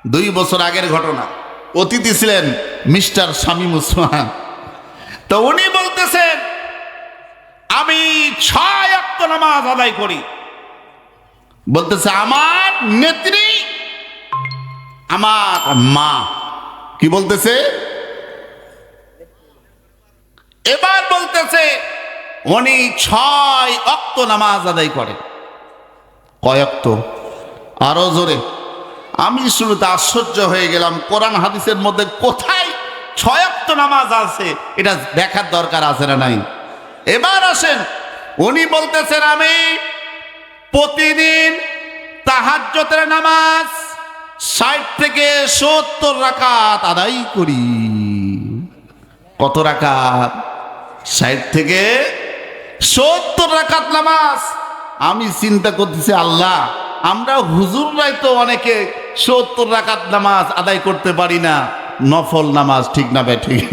2 বছর আগের ঘটনা। অতিথি ছিলেন মিস্টার শামীম ওসমান। তো উনি বলতেছেন আমি 6 ওয়াক্ত নামাজ আদায় করি। বলতেছে আমার নেত্রী আমার মা। কি বলতেছে? এবার বলতেছে উনি 6 ওয়াক্ত নামাজ আদায় করে। কয় ওয়াক্ত? আরো জোরে। আমি শুরুতে আশ্চর্য হয়ে গেলাম, কোরআন হাদিসের মধ্যে কোথায় 6 ওয়াক্ত নামাজ আছে এটা দেখার দরকার আছে না নাই? এবার আসেন, উনি বলতেছেন আমি প্রতিদিন তাহাজ্জুদের নামাজ 60 থেকে 70 রাকাত আদায় করি। কত রাকাত? 60 থেকে 70 রাকাত নামাজ। আমি চিন্তা করতেছি আল্লাহ, আমরা হুজুররাই তো অনেকে 70 রাকাত নামাজ আদায় করতে পারি না, নফল নামাজ, ঠিক না ভাই? ঠিক।